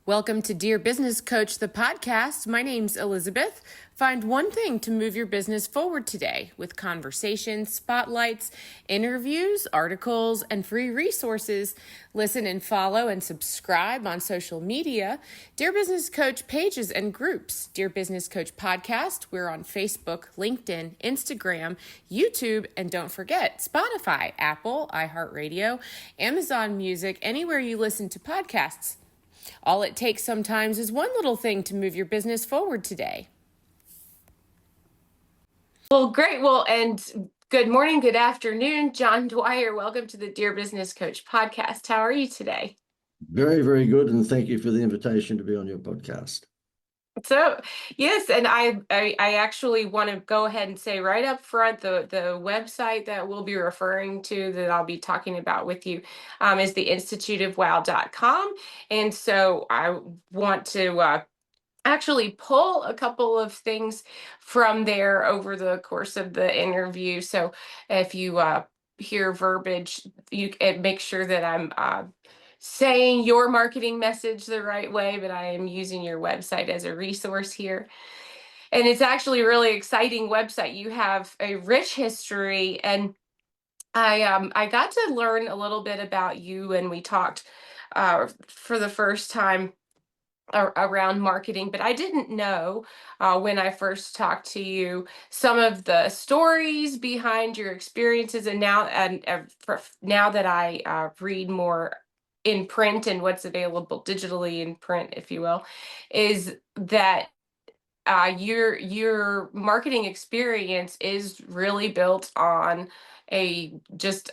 Welcome to Dear Business Coach, the podcast. My name's Elizabeth. Find one thing to move your business forward today with conversations, spotlights, interviews, articles, and free resources. Listen and follow and subscribe on social media. Dear Business Coach pages and groups. Dear Business Coach podcast. We're on Facebook, LinkedIn, Instagram, YouTube, and don't forget Spotify, Apple, iHeartRadio, Amazon Music, anywhere you listen to podcasts. All it takes sometimes is one little thing to move your business forward today. Well, great. Well, and good morning, good afternoon, John Dwyer. Welcome to the Dear Business Coach podcast. How are you today? Very, very good. And thank you for the invitation to be on your podcast. So, yes, and I actually want to go ahead and say right up front, the website that we'll be referring to that I'll be talking about with you is the instituteofwow.com. And so I want to actually pull a couple of things from there over the course of the interview. So if you hear verbiage, you make sure that I'm saying your marketing message the right way, but I am using your website as a resource here. And it's actually a really exciting website. You have a rich history, and I got to learn a little bit about you, and we talked for the first time around marketing, but I didn't know when I first talked to you some of the stories behind your experiences. And now that I read more in print and what's available digitally in print, if you will, is that your marketing experience is really built on a just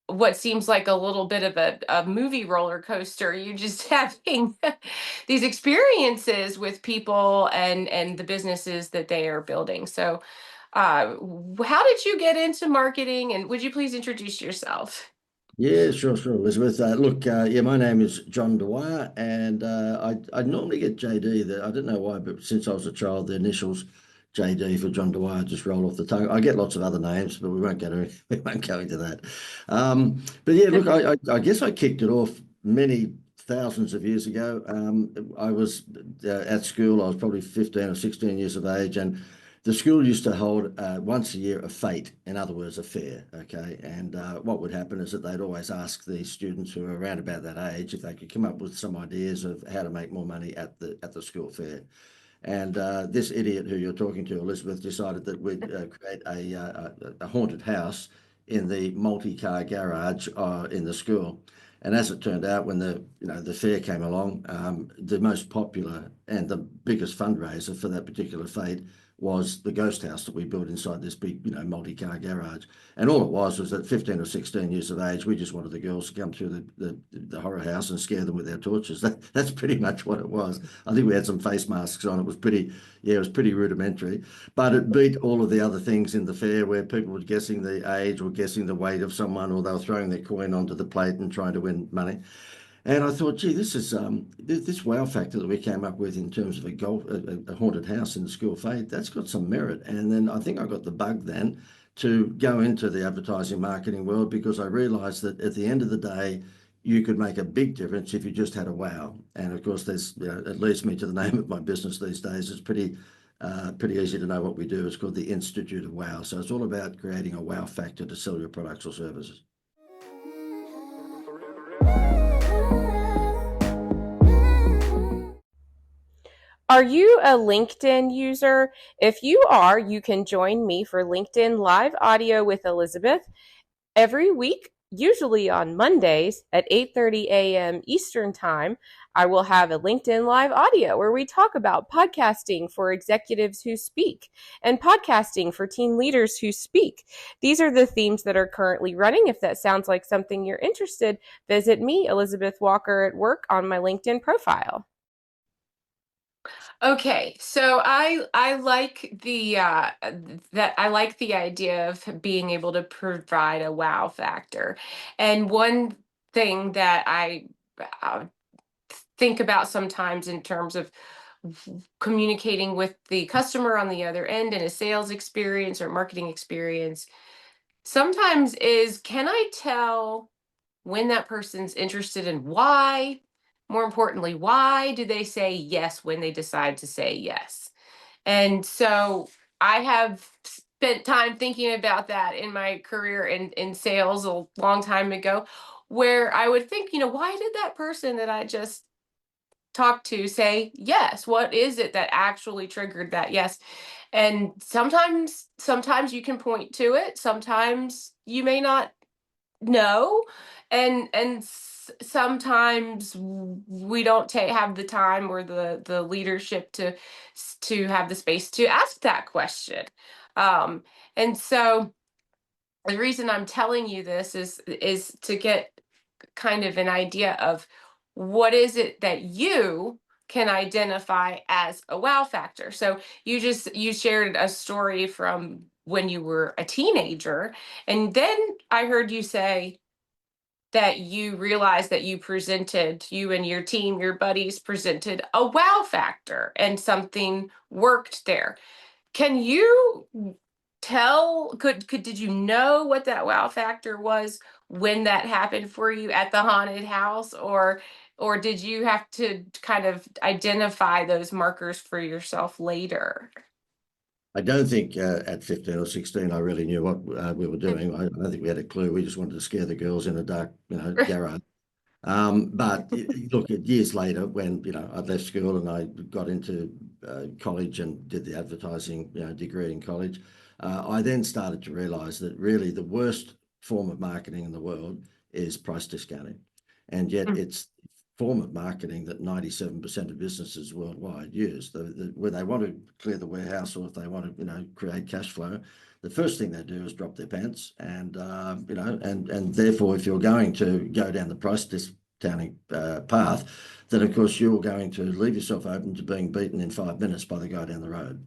what seems like a little bit of a movie roller coaster. You just having these experiences with people and the businesses that they are building. So how did you get into marketing, and would you please introduce yourself? Yeah, sure, Elizabeth. Look, yeah, my name is John Dwyer, and I normally get JD. I don't know why, but since I was a child, the initials JD for John Dwyer just roll off the tongue. I get lots of other names, but we won't we won't go into that. But yeah, look, I guess I kicked it off many thousands of years ago. I was at school. I was probably 15 or 16 years of age, and the school used to hold once a year a fete, in other words, a fair, okay? And what would happen is that they'd always ask the students who were around about that age if they could come up with some ideas of how to make more money at the school fair. And this idiot who you're talking to, Elizabeth, decided that we'd create a haunted house in the multi-car garage in the school. And as it turned out, when the fair came along, the most popular and the biggest fundraiser for that particular fete was the ghost house that we built inside this big, multi-car garage. And all it was that 15 or 16 years of age, we just wanted the girls to come through the horror house and scare them with our torches. That's pretty much what it was. I think we had some face masks on. It was pretty rudimentary, but it beat all of the other things in the fair where people were guessing the age or guessing the weight of someone, or they were throwing their coin onto the plate and trying to win money. And I thought, gee, this is this wow factor that we came up with in terms of a haunted house in the school fete. That's got some merit. And then I think I got the bug then to go into the advertising marketing world, because I realised that at the end of the day, you could make a big difference if you just had a wow. And of course, it leads me to the name of my business these days. It's pretty easy to know what we do. It's called the Institute of Wow. So it's all about creating a wow factor to sell your products or services. Are you a LinkedIn user? If you are, you can join me for LinkedIn Live Audio with Elizabeth every week, usually on Mondays at 8:30 a.m. Eastern Time. I will have a LinkedIn Live Audio where we talk about podcasting for executives who speak and podcasting for team leaders who speak. These are the themes that are currently running. If that sounds like something you're interested, visit me, Elizabeth Walker at Work, on my LinkedIn profile. Okay, so I like the idea of being able to provide a wow factor. And one thing that I uh, think about sometimes in terms of communicating with the customer on the other end in a sales experience or marketing experience sometimes is, can I tell when that person's interested and why? more importantly, why do they say yes when they decide to say yes? And so I have spent time thinking about that in my career in sales a long time ago, where I would think, why did that person that I just talked to say yes? What is it that actually triggered that yes? And sometimes you can point to it, sometimes you may not know, and sometimes we don't have the time or the leadership to have the space to ask that question. um and so the reason I'm telling you this is to get kind of an idea of what is it that you can identify as a wow factor. So you shared a story from when you were a teenager, and then I heard you say that you realized that you and your team, your buddies presented a wow factor and something worked there. Can you tell, did you know what that wow factor was when that happened for you at the haunted house, or did you have to kind of identify those markers for yourself later? I don't think at 15 or 16 I really knew what we were doing. I don't think we had a clue. We just wanted to scare the girls in a dark, garage. But look, years later, when I'd left school and I got into college and did the advertising degree in college, I then started to realise that really the worst form of marketing in the world is price discounting, and yet Mm, it's form of marketing that 97% of businesses worldwide use. When they want to clear the warehouse, or if they want to create cash flow, the first thing they do is drop their pants, and and therefore, if you're going to go down the price discounting path, then of course you're going to leave yourself open to being beaten in 5 minutes by the guy down the road.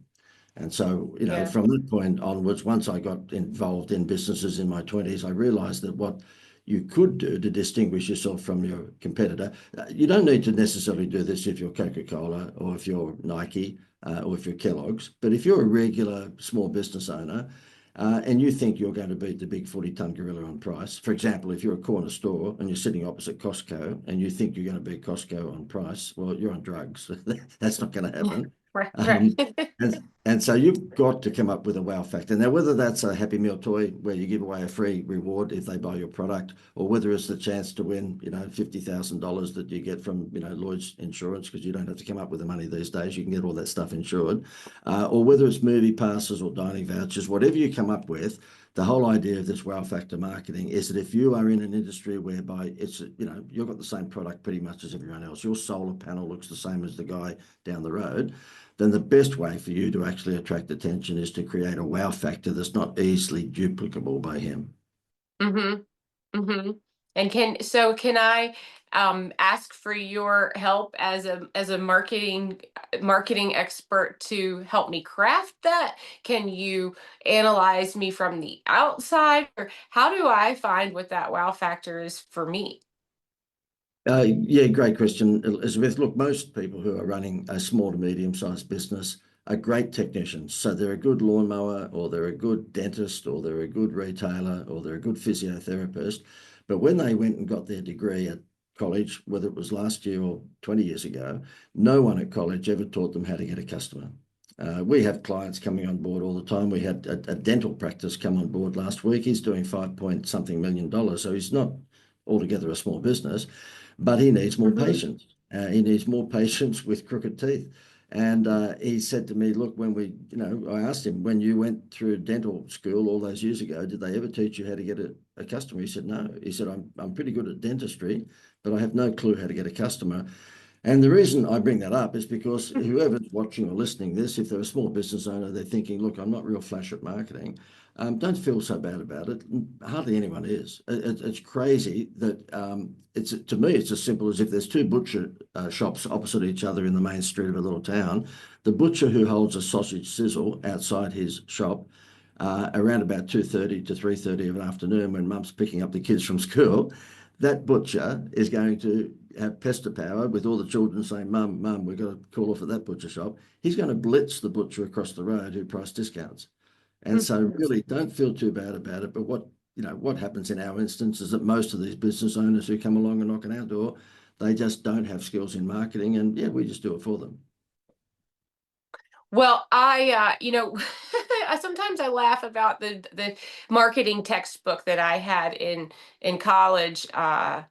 And so, yeah. from that point onwards, once I got involved in businesses in my 20s, I realized that what you could do to distinguish yourself from your competitor, you don't need to necessarily do this if you're Coca-Cola or if you're Nike or if you're Kellogg's, but if you're a regular small business owner and you think you're going to beat the big 40-ton gorilla on price, for example, if you're a corner store and you're sitting opposite Costco and you think you're going to beat Costco on price, well, you're on drugs. That's not going to Yeah. happen. Right, right. Um, and so you've got to come up with a wow factor. Now, whether that's a Happy Meal toy where you give away a free reward if they buy your product, or whether it's the chance to win, $50,000 that you get from, Lloyd's Insurance, because you don't have to come up with the money these days. You can get all that stuff insured. Or whether it's movie passes or dining vouchers, whatever you come up with, the whole idea of this wow factor marketing is that if you are in an industry whereby it's, you've got the same product pretty much as everyone else, your solar panel looks the same as the guy down the road, then the best way for you to actually attract attention is to create a wow factor that's not easily duplicable by him. Mm-hmm. Mm-hmm. And can I ask for your help as a marketing expert to help me craft that? Can you analyze me from the outside, or how do I find what that wow factor is for me? Yeah, great question, Elizabeth. Look, most people who are running a small to medium-sized business are great technicians. So they're a good lawnmower, or they're a good dentist, or they're a good retailer, or they're a good physiotherapist. But when they went and got their degree at college, whether it was last year or 20 years ago, no one at college ever taught them how to get a customer. We have clients coming on board all the time. We had a dental practice come on board last week. He's doing 5 point something million dollars. So he's not altogether a small business, but he needs more Mm-hmm. patience. He needs more patience with crooked teeth. And he said to me, look, I asked him, when you went through dental school all those years ago, did they ever teach you how to get a customer? He said, no. He said, I'm pretty good at dentistry, but I have no clue how to get a customer. And the reason I bring that up is because whoever's watching or listening this, if they're a small business owner, they're thinking, look, I'm not real flash at marketing. Don't feel so bad about it. Hardly anyone is. It's crazy that to me, it's as simple as if there's two butcher shops opposite each other in the main street of a little town. The butcher who holds a sausage sizzle outside his shop around about 2:30 to 3:30 of an afternoon when mum's picking up the kids from school, that butcher is going to have pester power with all the children saying, Mum, we've got to call off at that butcher shop. He's going to blitz the butcher across the road who price discounts. And so really don't feel too bad about it. But what happens in our instance is that most of these business owners who come along and knock on our door, They just don't have skills in marketing, and yeah, we just do it for them. Well, sometimes I laugh about the marketing textbook that I had in college. I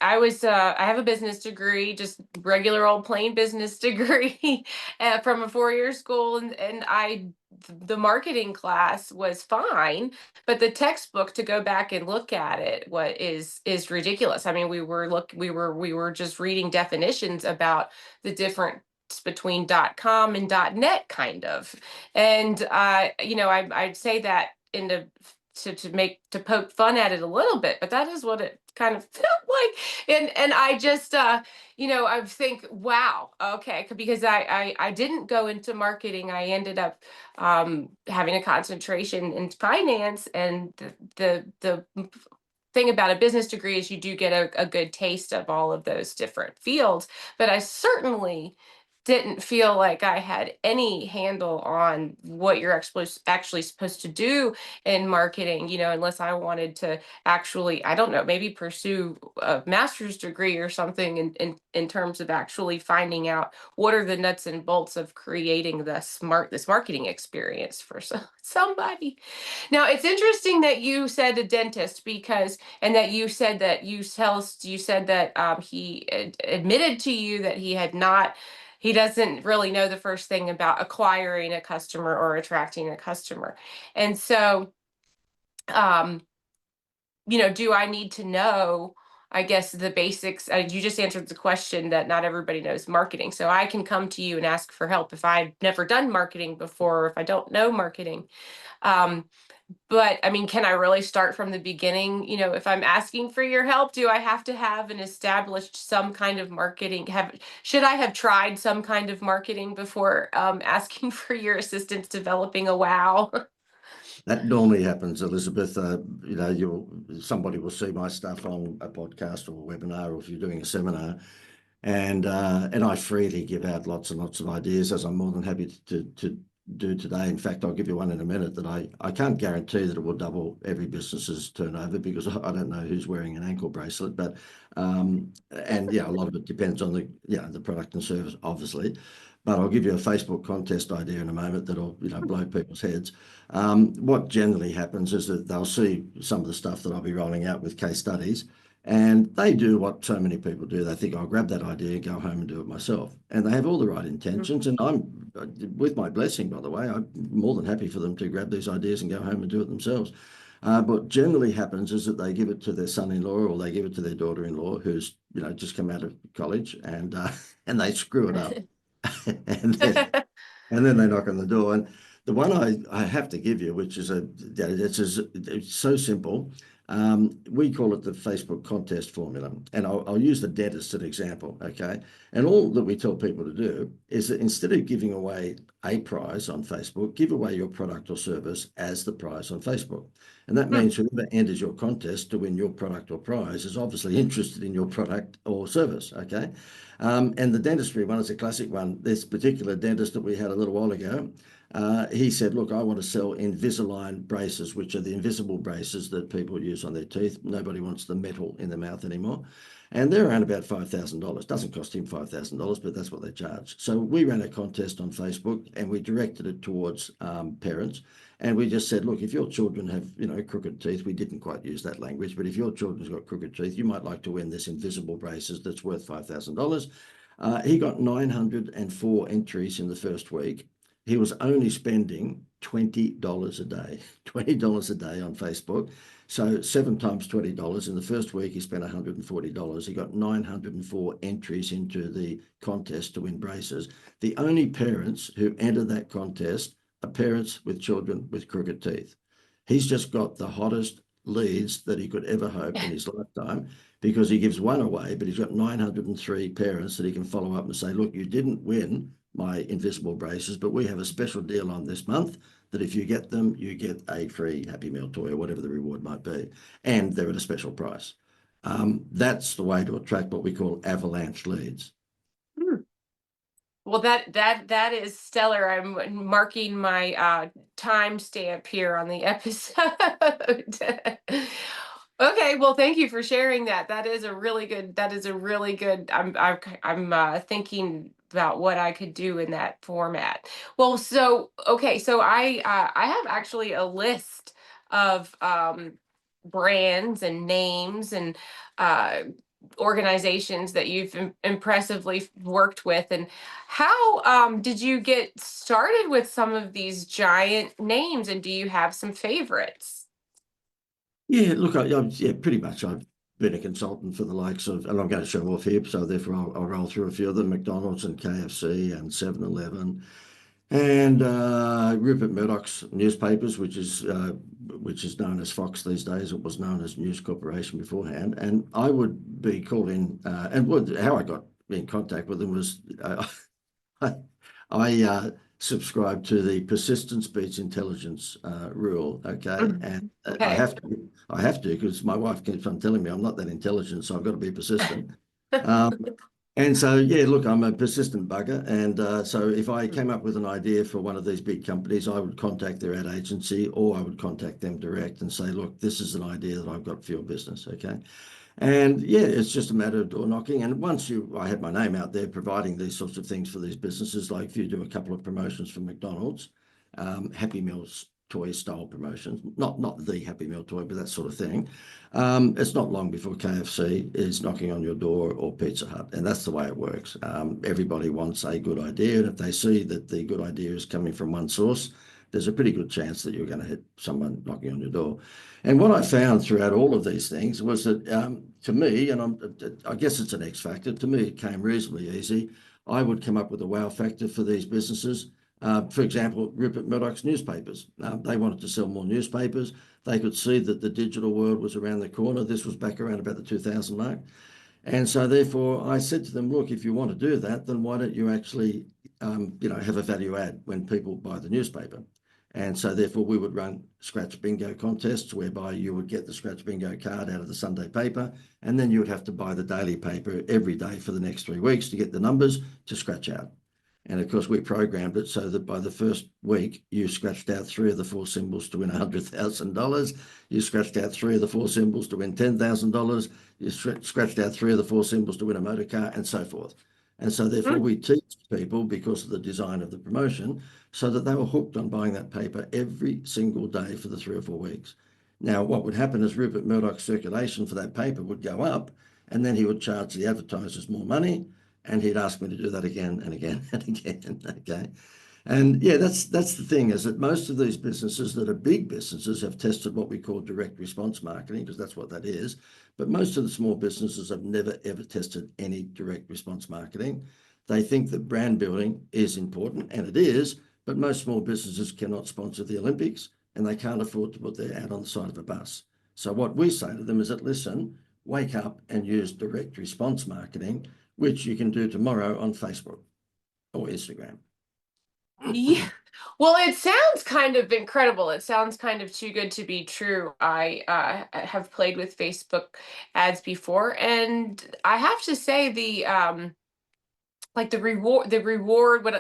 have a business degree, just regular old plain business degree from a 4-year school, the marketing class was fine, but the textbook, to go back and look at it, what is ridiculous. I mean, we were just reading definitions about the difference between .com and .net, kind of. And I'd say that in the to poke fun at it a little bit, but that is what it kind of felt like. And I just I think, wow, okay, because I didn't go into marketing. I ended up having a concentration in finance, and the thing about a business degree is you do get a good taste of all of those different fields. But I certainly didn't feel like I had any handle on what you're actually supposed to do in marketing, unless I wanted to actually, I don't know, maybe pursue a master's degree or something in terms of actually finding out what are the nuts and bolts of creating this marketing experience for somebody. Now, it's interesting that you said a dentist, because and that you said that he admitted to you that he doesn't really know the first thing about acquiring a customer or attracting a customer. And so, um, do I need to know, I guess, the basics? You just answered the question that not everybody knows marketing. So I can come to you and ask for help if I've never done marketing before, or if I don't know marketing. Um, but I mean, can I really start from the beginning? If I'm asking for your help, do I have to have an established some kind of marketing? Should I have tried some kind of marketing before asking for your assistance developing a wow? That normally happens, Elizabeth. Somebody will see my stuff on a podcast or a webinar, or if you're doing a seminar, and I freely give out lots and lots of ideas, as I'm more than happy to do today. In fact, I'll give you one in a minute that I can't guarantee that it will double every business's turnover, because I don't know who's wearing an ankle bracelet, but and yeah, a lot of it depends on the product and service, obviously. But I'll give you a Facebook contest idea in a moment that'll blow people's heads. What generally happens is that they'll see some of the stuff that I'll be rolling out with case studies, and they do what so many people do. They think, I'll grab that idea and go home and do it myself. And they have all the right intentions. And I'm, with my blessing, by the way, I'm more than happy for them to grab these ideas and go home and do it themselves. But generally happens is that they give it to their son-in-law, or they give it to their daughter-in-law, who's just come out of college, and and they screw it up. and then and then they knock on the door. And the one I have to give you, which is it's so simple. We call it the Facebook contest formula. And I'll use the dentist as an example, okay? And all that we tell people to do is that instead of giving away a prize on Facebook, give away your product or service as the prize on Facebook. And that Hmm. means whoever enters your contest to win your product or prize is obviously interested in your product or service, okay? And the dentistry one is a classic one. This particular dentist that we had a little while ago, he said, look, I want to sell Invisalign braces, which are the invisible braces that people use on their teeth. Nobody wants the metal in the mouth anymore. And they're around about $5,000. Doesn't cost him $5,000, but that's what they charge. So we ran a contest on Facebook, and we directed it towards parents. And we just said, look, if your children have, crooked teeth, we didn't quite use that language, but if your children's got crooked teeth, you might like to win this invisible braces that's worth $5,000. He got 904 entries in the first week. He was only spending $20 a day, $20 a day on Facebook. So 7 times $20. In the first week, he spent $140. He got 904 entries into the contest to win braces. The only parents who entered that contest are parents with children with crooked teeth. He's just got the hottest leads that he could ever hope in his lifetime, because he gives one away, but he's got 903 parents that he can follow up and say, look, you didn't win my invisible braces, but we have a special deal on this month that if you get them, you get a free Happy Meal toy, or whatever the reward might be. And they're at a special price. That's the way to attract what we call avalanche leads. Hmm. Well, that is stellar. I'm marking my timestamp here on the episode. Okay, well, thank you for sharing that. That is a really good, that is a really good, I'm thinking about what I could do in that format. Well, so okay, so I have actually a list of brands and names and uh organizations that you've impressively worked with. And how did you get started with some of these giant names, and do you have some favorites? Yeah, look, yeah, pretty much. I've been a consultant for the likes of, and I'm going to show off here, so therefore I'll roll through a few of them: McDonald's and KFC and 7-Eleven and Rupert Murdoch's newspapers, which is known as Fox these days. It was known as News Corporation beforehand. And I would be called in, how I got in contact with them was I, I subscribe to the persistence beats intelligence rule. Okay, Mhm. and Okay. I have to because my wife keeps on telling me I'm not that intelligent, so I've got to be persistent. Um, and so, yeah, look, I'm a persistent bugger. And so if I came up with an idea for one of these big companies, I would contact their ad agency or I would contact them direct and say, look, this is an idea that I've got for your business. Okay. And yeah, it's just a matter of door knocking. And I had my name out there providing these sorts of things for these businesses. Like if you do a couple of promotions for McDonald's, Happy Meals toy style promotions, not the Happy Meal toy, but that sort of thing. It's not long before KFC is knocking on your door or Pizza Hut, and that's the way it works. Everybody wants a good idea, and if they see that the good idea is coming from one source, there's a pretty good chance that you're going to hit someone knocking on your door. And what I found throughout all of these things was that to me, and I guess it's an X factor, to me, it came reasonably easy. I would come up with a wow factor for these businesses. For example, Rupert Murdoch's newspapers. They wanted to sell more newspapers. They could see that the digital world was around the corner. This was back around about the 2000 mark. And so therefore I said to them, look, if you want to do that, then why don't you actually, have a value add when people buy the newspaper? And so therefore we would run scratch bingo contests whereby you would get the scratch bingo card out of the Sunday paper, and then you would have to buy the daily paper every day for the next 3 weeks to get the numbers to scratch out. And of course, we programmed it so that by the first week, you scratched out three of the four symbols to win $100,000. You scratched out three of the four symbols to win $10,000. You scratched out three of the four symbols to win a motor car, and so forth. And so, therefore, Mm. we teach people because of the design of the promotion so that they were hooked on buying that paper every single day for the 3 or 4 weeks. Now, what would happen is Rupert Murdoch's circulation for that paper would go up, and then he would charge the advertisers more money, and he'd ask me to do that again and again and again. Okay. And yeah, that's the thing is that most of these businesses that are big businesses have tested what we call direct response marketing, because that's what that is. But most of the small businesses have never ever tested any direct response marketing. They think that brand building is important, and it is, but most small businesses cannot sponsor the Olympics and they can't afford to put their ad on the side of a bus. So what we say to them is that, listen, wake up and use direct response marketing, which you can do tomorrow on Facebook or Instagram. Yeah. Well, it sounds kind of incredible. It sounds kind of too good to be true. I have played with Facebook ads before, and I have to say like the reward,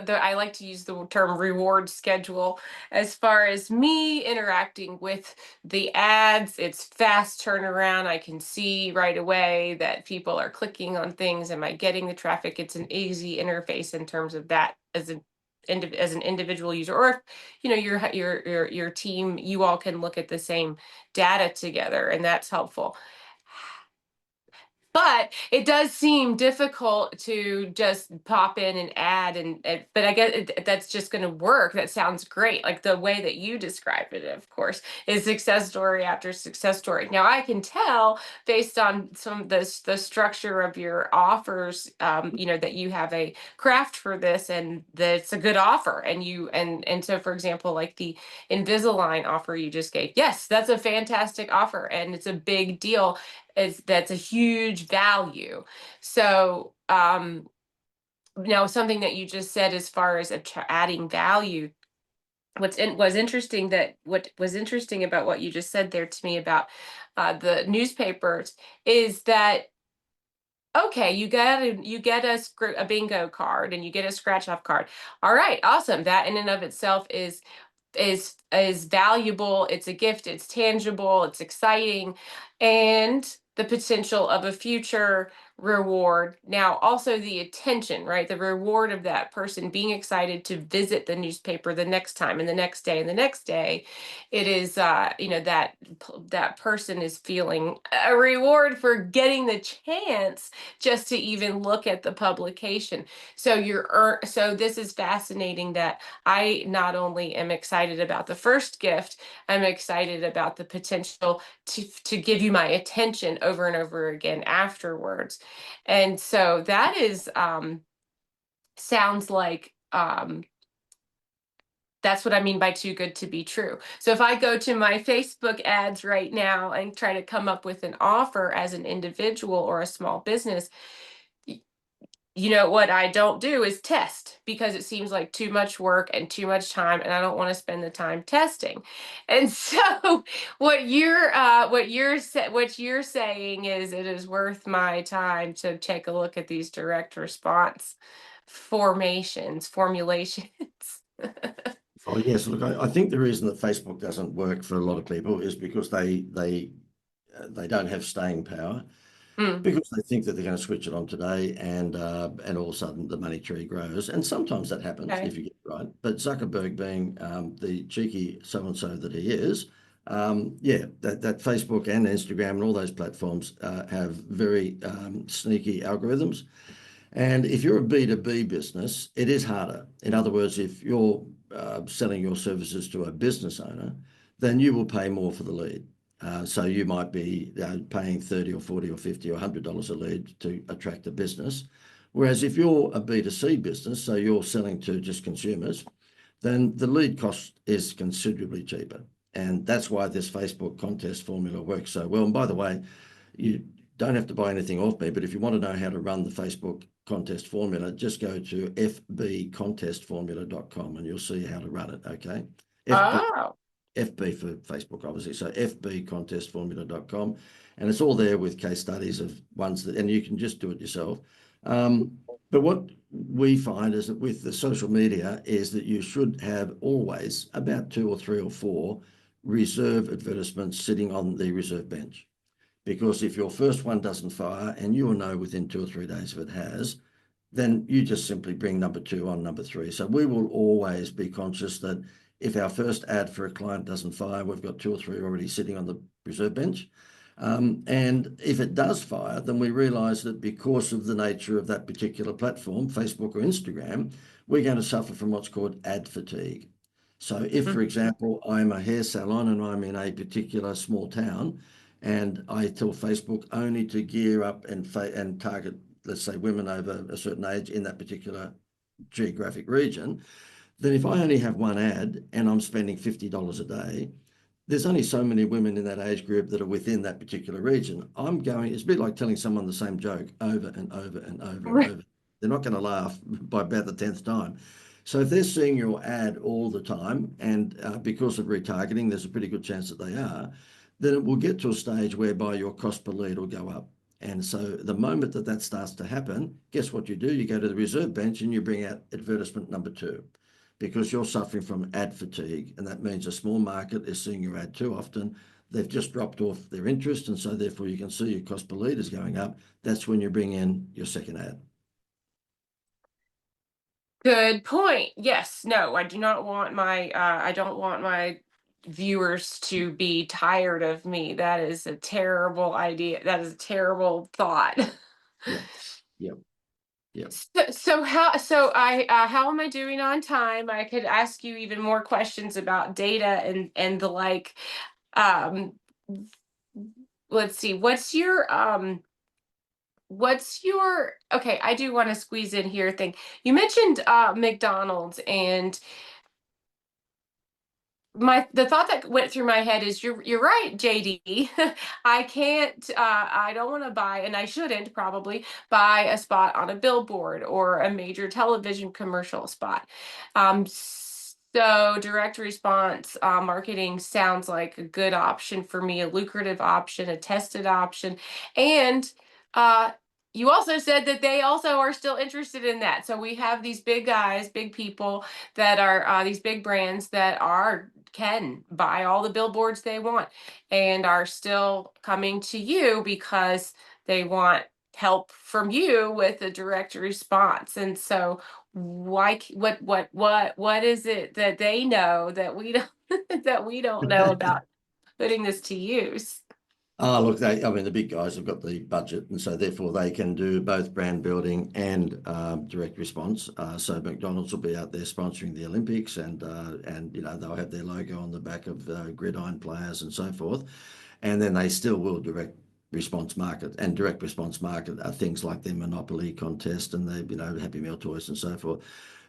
I like to use the term reward schedule as far as me interacting with the ads. It's fast turnaround. I can see right away that people are clicking on things. Am I getting the traffic? It's an easy interface in terms of that as an individual user, or if your team, you all can look at the same data together, and that's helpful. But it does seem difficult to just pop in and add, but I guess that's just going to work. That sounds great. Like the way that you described it, of course, is success story after success story. Now I can tell based on some of the structure of your offers, that you have a craft for this and that it's a good offer. And so, for example, like the Invisalign offer you just gave, yes, that's a fantastic offer and it's a big deal, is that's a huge value. So now something that you just said as far as adding value, what was interesting about what you just said there to me about the newspapers is that, okay, you get a bingo card and you get a scratch off card. All right, awesome. That in and of itself is is valuable, it's a gift, it's tangible, it's exciting, and the potential of a future reward. Now, also the attention, right? The reward of that person being excited to visit the newspaper the next time and the next day and the next day. It is, that person is feeling a reward for getting the chance just to even look at the publication. So this is fascinating that I not only am excited about the first gift, I'm excited about the potential to give you my attention over and over again afterwards. And so that is sounds like that's what I mean by too good to be true. So if I go to my Facebook ads right now and try to come up with an offer as an individual or a small business, you know what I don't do is test, because it seems like too much work and too much time, and I don't want to spend the time testing. And so what you're saying is it is worth my time to take a look at these direct response formulations. Oh yes, look, I think the reason that Facebook doesn't work for a lot of people is because they don't have staying power, Mm, because they think that they're going to switch it on today, and all of a sudden the money tree grows, and sometimes that happens okay. if you get it right. But Zuckerberg, being the cheeky so and so that he is, yeah, that Facebook and Instagram and all those platforms have very sneaky algorithms. And if you're a B2B business, it is harder. In other words, if you're selling your services to a business owner, then you will pay more for the lead. So you might be paying 30 or 40 or 50 or $100 a lead to attract a business. Whereas if you're a B2C business, so you're selling to just consumers, then the lead cost is considerably cheaper. And that's why this Facebook contest formula works so well. And by the way, you don't have to buy anything off me, but if you want to know how to run the Facebook contest formula, just go to fbcontestformula.com and you'll see how to run it. Okay. FB, Oh. FB for Facebook, obviously. So fbcontestformula.com. And it's all there with case studies of ones that, and you can just do it yourself. But what we find is that with the social media is that you should have always about two or three or four reserve advertisements sitting on the reserve bench. Because if your first one doesn't fire, and you will know within 2 or 3 days if it has, then you just simply bring number two on number three. So we will always be conscious that if our first ad for a client doesn't fire, we've got two or three already sitting on the reserve bench. And if it does fire, then we realize that because of the nature of that particular platform, Facebook or Instagram, we're going to suffer from what's called ad fatigue. So if, for example, I'm a hair salon and I'm in a particular small town, and I tell Facebook only to gear up and target, let's say, women over a certain age in that particular geographic region, then if I only have one ad and I'm spending $50 a day, there's only so many women in that age group that are within that particular region. It's a bit like telling someone the same joke over and over and over and over. They're not going to laugh by about the 10th time. So if they're seeing your ad all the time, and because of retargeting, there's a pretty good chance that they are, then it will get to a stage whereby your cost per lead will go up. And so the moment that that starts to happen, guess what you do? You go to the reserve bench and you bring out advertisement number two, because you're suffering from ad fatigue. And that means a small market is seeing your ad too often. They've just dropped off their interest. And so therefore you can see your cost per lead is going up. That's when you bring in your second ad. Good point. Yes. No, I don't want my viewers to be tired of me. That is a terrible idea. That is a terrible thought. Yep. Yep. Yep. How am I doing on time? I could ask you even more questions about data and the like. Um, let's see. What's your okay, I do want to squeeze in here thing. You mentioned McDonald's, and the thought that went through my head is you're right, JD. I don't want to buy, and I shouldn't probably buy a spot on a billboard or a major television commercial spot. So direct response marketing sounds like a good option for me, a lucrative option, a tested option, and you also said that they also are still interested in that. So we have these big guys, big people that are these big brands that are can buy all the billboards they want and are still coming to you because they want help from you with a direct response. And so what is it that they know that we don't that we don't know about putting this to use? Oh, look, I mean, the big guys have got the budget, and so therefore they can do both brand building and direct response. So McDonald's will be out there sponsoring the Olympics, and they'll have their logo on the back of gridiron players and so forth, and then they still will direct response market, and direct response market are things like their Monopoly contest and the Happy Meal toys and so forth.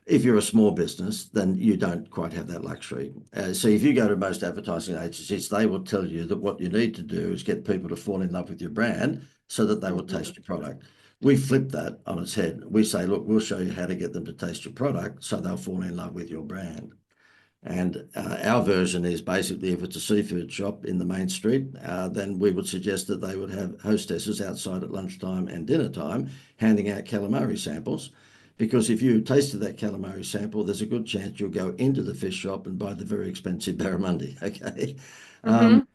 If you're a small business, then you don't quite have that luxury. So if you go to most advertising agencies, they will tell you that what you need to do is get people to fall in love with your brand so that they will Mhm. taste your product. We flip that on its head. We say, look, we'll show you how to get them to taste your product so they'll fall in love with your brand. And our version is basically if it's a seafood shop in the main street, then we would suggest that they would have hostesses outside at lunchtime and dinner time handing out calamari samples. Because if you tasted that calamari sample, there's a good chance you'll go into the fish shop and buy the very expensive barramundi. Okay. Um, Mhm.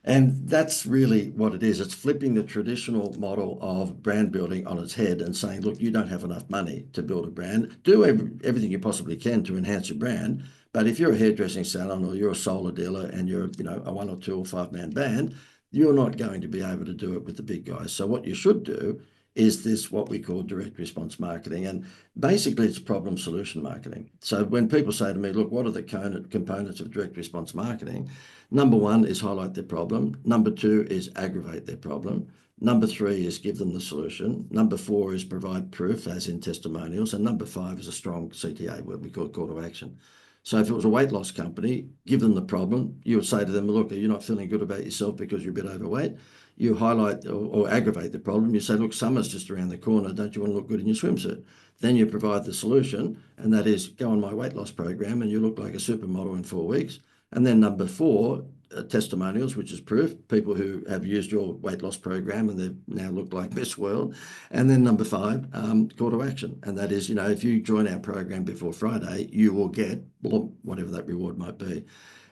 and that's really what it is. It's flipping the traditional model of brand building on its head and saying, look, you don't have enough money to build a brand. Do everything you possibly can to enhance your brand. But if you're a hairdressing salon or you're a solar dealer and you're, a 1 or 2 or 5 man band, you're not going to be able to do it with the big guys. So what you should do is this, what we call direct response marketing. And basically it's problem solution marketing. So when people say to me, look, what are the components of direct response marketing? Number one is highlight their problem. Number two is aggravate their problem. Number three is give them the solution. Number four is provide proof, as in testimonials. And number five is a strong CTA, what we call call to action. So if it was a weight loss company, give them the problem. You would say to them, look, are you not feeling good about yourself because you're a bit overweight? You highlight or aggravate the problem. You say, look, summer's just around the corner. Don't you want to look good in your swimsuit? Then you provide the solution, and that is go on my weight loss program and you look like a supermodel in 4 weeks. And then number four, testimonials, which is proof, people who have used your weight loss program and they now look like Miss World. And then number five, call to action. And that is, if you join our program before Friday, you will get whatever that reward might be.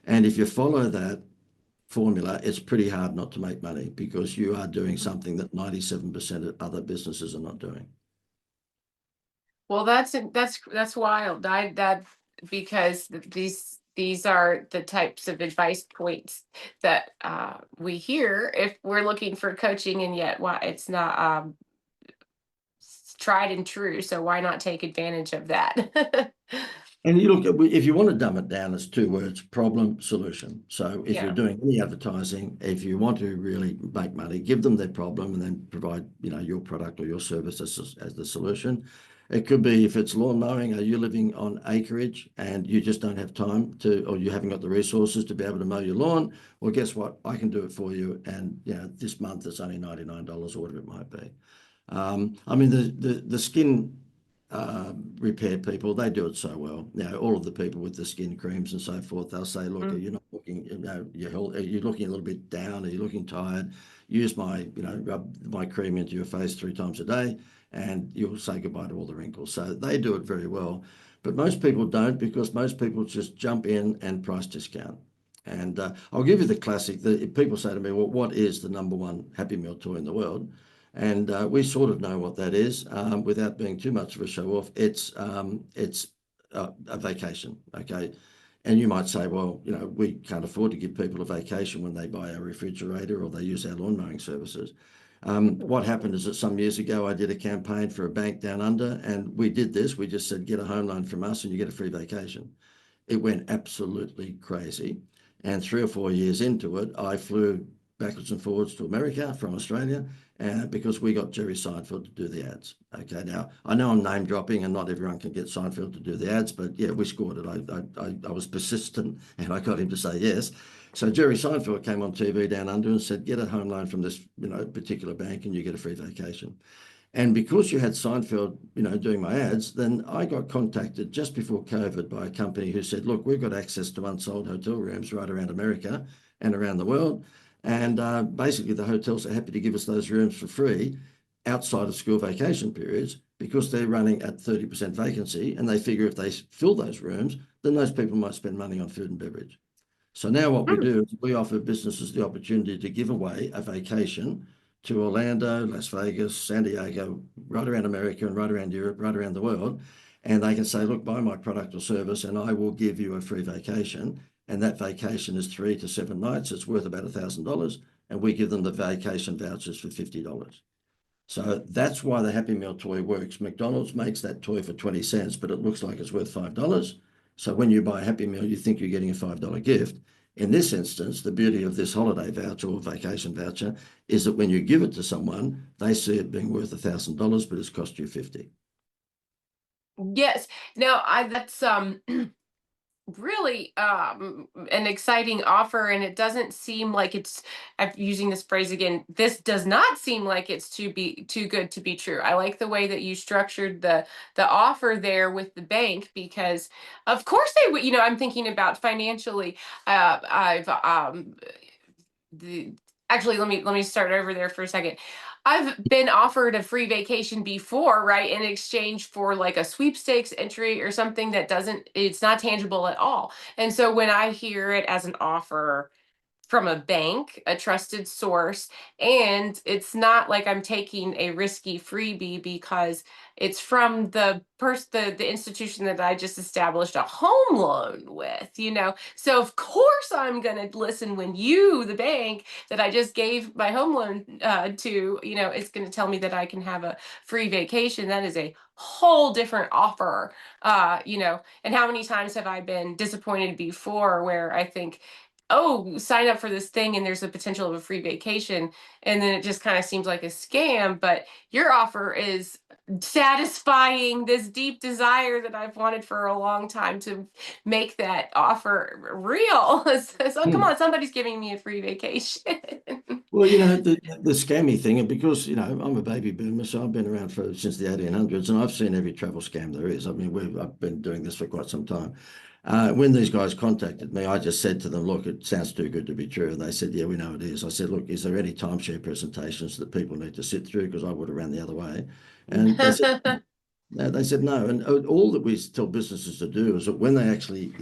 And if you follow that formula, it's pretty hard not to make money because you are doing something that 97% of other businesses are not doing. Well, that's wild. I that because these are the types of advice points that we hear if we're looking for coaching, and yet why it's not tried and true. So why not take advantage of that? And you look at, if you want to dumb it down, it's 2 words: problem, solution. So if you're Yeah. doing any advertising, if you want to really make money, give them their problem and then provide, your product or your service as the solution. It could be if it's lawn mowing, are you living on acreage and you just don't have time to, or you haven't got the resources to be able to mow your lawn? Well, guess what? I can do it for you. And, this month it's only $99 or whatever it might be. I mean, the skin repair people, they do it so well. All of the people with the skin creams and so forth, they'll say, look, Mm. you're not looking, are you looking a little bit down? Are you looking tired? Use my, rub my cream into your face 3 times a day and you'll say goodbye to all the wrinkles. So they do it very well. But most people don't, because most people just jump in and price discount. And I'll give you the classic. If people say to me, well, what is the number one Happy Meal toy in the world? And we sort of know what that is without being too much of a show off. It's a vacation, okay? And you might say, well, we can't afford to give people a vacation when they buy a refrigerator or they use our lawn mowing services. What happened is that some years ago, I did a campaign for a bank down under, and we did this. We just said, get a home loan from us and you get a free vacation. It went absolutely crazy. And 3 or 4 years into it, I flew backwards and forwards to America from Australia because we got Jerry Seinfeld to do the ads. Okay, now I know I'm name dropping and not everyone can get Seinfeld to do the ads, but yeah, we scored it. I was persistent and I got him to say yes. So Jerry Seinfeld came on TV down under and said, get a home loan from this particular bank and you get a free vacation. And because you had Seinfeld, doing my ads, then I got contacted just before COVID by a company who said, look, we've got access to unsold hotel rooms right around America and around the world. And basically the hotels are happy to give us those rooms for free. outside of school vacation periods because they're running at 30% vacancy, and they figure if they fill those rooms, then those people might spend money on food and beverage. So now what we Hmm. do is we offer businesses the opportunity to give away a vacation to Orlando, Las Vegas, San Diego, right around America and right around Europe, right around the world. And they can say, look, buy my product or service and I will give you a free vacation. And that vacation is 3 to 7 nights. It's worth about $1,000. And we give them the vacation vouchers for $50. So that's why the Happy Meal toy works. McDonald's makes that toy for 20 cents, but it looks like it's worth $5. So when you buy a Happy Meal, you think you're getting a $5 gift. In this instance, the beauty of this holiday voucher or vacation voucher is that when you give it to someone, they see it being worth $1,000, but it's cost you 50. Yes. Now, I that's really an exciting offer, and it doesn't seem like I'm using this phrase again, this does not seem like it's too good to be true. I like the way that you structured the offer there with the bank, because of course they would, I'm thinking about financially. I've the Actually, let me start over there for a second. I've been offered a free vacation before, right, in exchange for like a sweepstakes entry or something that doesn't it's not tangible at all. And so when I hear it as an offer from a bank, a trusted source, and it's not like I'm taking a risky freebie because it's from the institution that I just established a home loan with. So of course I'm going to listen when the bank that I just gave my home loan to, it's going to tell me that I can have a free vacation. That is a whole different offer. And how many times have I been disappointed before where I think, oh, sign up for this thing and there's a potential of a free vacation. And then it just kind of seems like a scam. But your offer is satisfying this deep desire that I've wanted for a long time to make that offer real. So come Hmm. on, somebody's giving me a free vacation. Well, the scammy thing, and because, I'm a baby boomer, so I've been around since the 1800s, and I've seen every travel scam there is. I mean, I've been doing this for quite some time. When these guys contacted me, I just said to them, look, it sounds too good to be true. And they said, yeah, we know it is. I said, look, is there any timeshare presentations that people need to sit through? Because I would have ran the other way. And they said, no, they said no. And all that we tell businesses to do is that when they actually,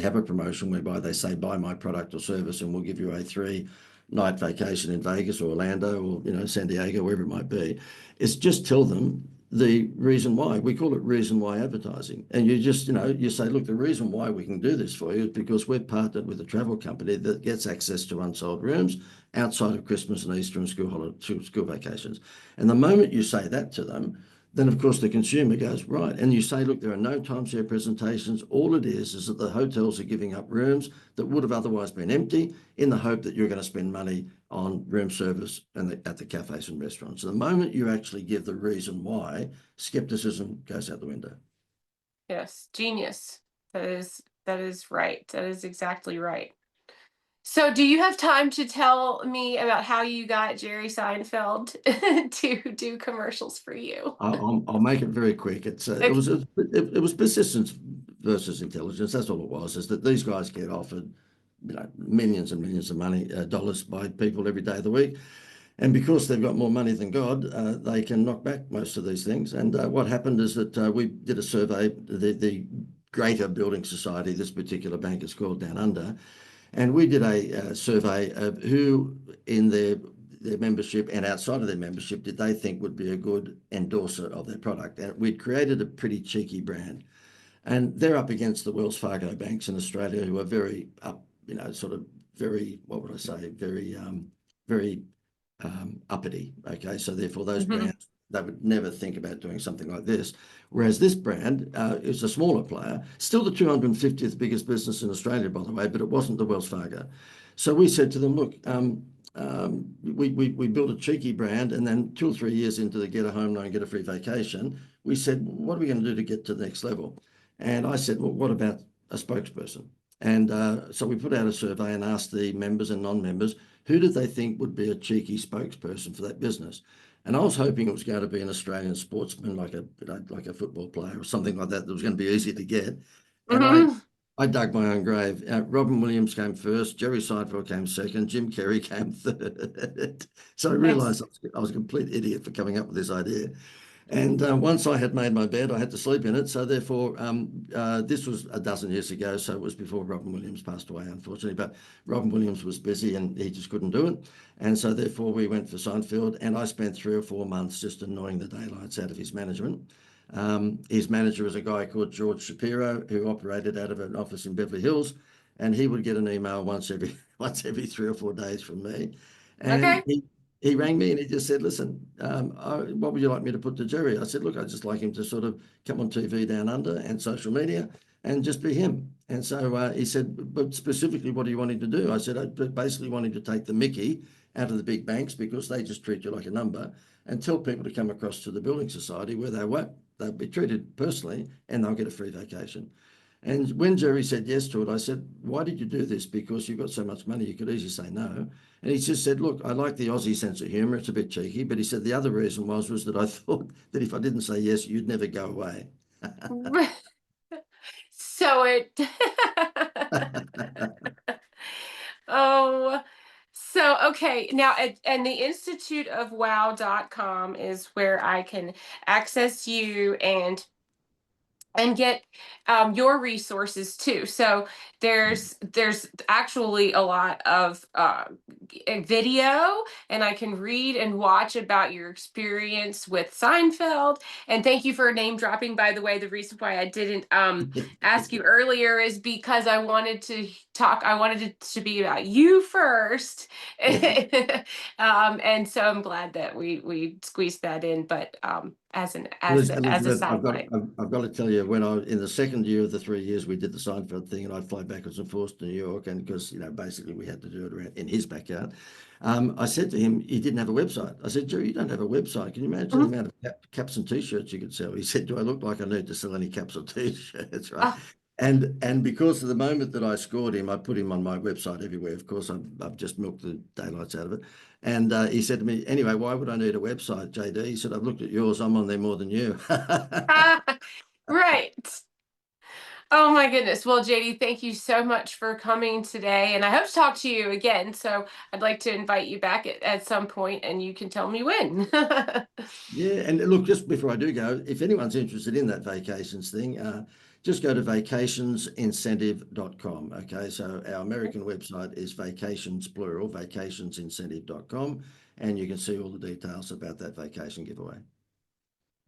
have a promotion whereby they say, buy my product or service and we'll give you a 3 night vacation in Vegas or Orlando or, San Diego, wherever it might be, it's just tell them the reason why. We call it reason why advertising. And you just, you say, look, the reason why we can do this for you is because we're partnered with a travel company that gets access to unsold rooms outside of Christmas and Easter and school vacations. And the moment you say that to them, then of course the consumer goes, right. And you say, look, there are no timeshare presentations. All it is that the hotels are giving up rooms that would have otherwise been empty in the hope that you're going to spend money on room service and at the cafes and restaurants. So the moment you actually give the reason why, skepticism goes out the window. Yes, genius. That is right. That is exactly right. So, do you have time to tell me about how you got Jerry Seinfeld to do commercials for you? I'll make it very quick. It was persistence versus intelligence. That's all it was. Is that these guys get offered, millions and millions of dollars by people every day of the week, and because they've got more money than God, they can knock back most of these things. And what happened is that we did a survey. The Greater Building Society, this particular bank is called Down Under, and we did a survey of who in their membership and outside of their membership did they think would be a good endorser of their product. And we'd created a pretty cheeky brand. And they're up against the Wells Fargo banks in Australia who are very up, sort of very, what would I say, very uppity. Okay. So therefore those Mhm. brands, they would never think about doing something like this. Whereas this brand is a smaller player, still the 250th biggest business in Australia, by the way, but it wasn't the Wells Fargo. So we said to them, look, we built a cheeky brand, and then 2 or 3 years into the get a home loan, get a free vacation, we said, what are we going to do to get to the next level? And I said, well, what about a spokesperson? And so we put out a survey and asked the members and non-members, who did they think would be a cheeky spokesperson for that business? And I was hoping it was going to be an Australian sportsman, like a football player or something like that was going to be easy to get. And I Mhm. I dug my own grave. Robin Williams came first, Jerry Seinfeld came second, Jim Carrey came third. So I realized Nice. I was a complete idiot for coming up with this idea. And once I had made my bed, I had to sleep in it. So therefore, this was a dozen years ago. So it was before Robin Williams passed away, unfortunately. But Robin Williams was busy and he just couldn't do it. And so therefore, we went for Seinfeld. And I spent 3 or 4 months just annoying the daylights out of his management. His manager was a guy called George Shapiro, who operated out of an office in Beverly Hills, and he would get an email once every once every 3 or 4 days from me, and Okay. he rang me and he just said, "Listen, what would you like me to put to Jerry?" I said, "Look, I'd just like him to sort of come on TV down under and social media and just be him." And so he said, "But specifically, what do you want him to do?" I said, "I basically want him to take the Mickey out of the big banks because they just treat you like a number, and tell people to come across to the building society where they won't. They'll be treated personally and they'll get a free vacation." And when Jerry said yes to it, I said, "Why did you do this? Because you've got so much money, you could easily say no." And he just said, "Look, I like the Aussie sense of humour. It's a bit cheeky." But he said the other reason was that I thought that if I didn't say yes, you'd never go away. So it Oh, so okay. Now, and the Institute of Wow.com is where I can access you and get your resources too. So there's actually a lot of video, and I can read and watch about your experience with Seinfeld. And thank you for name dropping. By the way, the reason why I didn't ask you earlier is because I wanted to talk. I wanted it to be about you first, Yeah. and so I'm glad that we squeezed that in. But as a Elizabeth, sideline. I've got to tell you, when I in the second year of the 3 years we did the Seinfeld thing, and I'd fly backwards and forwards to New York, and because basically we had to do it around in his backyard. I said to him, he didn't have a website. I said, "Jerry, you don't have a website. Can you imagine the Mhm. amount of caps and t-shirts you could sell?" He said, "Do I look like I need to sell any caps or t-shirts?" Right. Oh, And because of the moment that I scored him, I put him on my website everywhere. Of course, I've just milked the daylights out of it. And he said to me, "Anyway, why would I need a website, JD?" He said, "I've looked at yours. I'm on there more than you." right. Oh my goodness. Well, JD, thank you so much for coming today. And I hope to talk to you again. So I'd like to invite you back at some point and you can tell me when. Yeah, and look, just before I do go, if anyone's interested in that vacations thing, just go to vacationsincentive.com. Okay, so our American website is vacations plural, vacationsincentive.com, and you can see all the details about that vacation giveaway.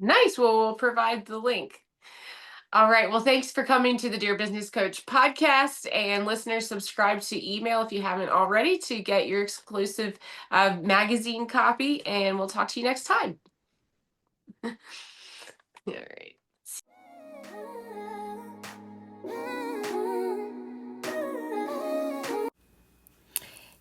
Nice. Well, we'll provide the link. All right. Well, thanks for coming to the Dear Business Coach podcast. And listeners, subscribe to email if you haven't already to get your exclusive magazine copy. And we'll talk to you next time. All right.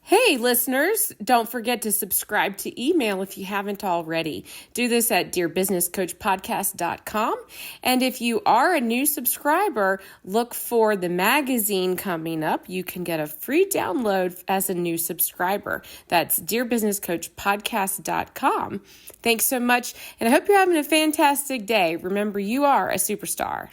Hey, listeners, don't forget to subscribe to email if you haven't already. Do this at dearbusinesscoachpodcast.com. And if you are a new subscriber, look for the magazine coming up. You can get a free download as a new subscriber. That's dearbusinesscoachpodcast.com. Thanks so much, and I hope you're having a fantastic day. Remember, you are a superstar.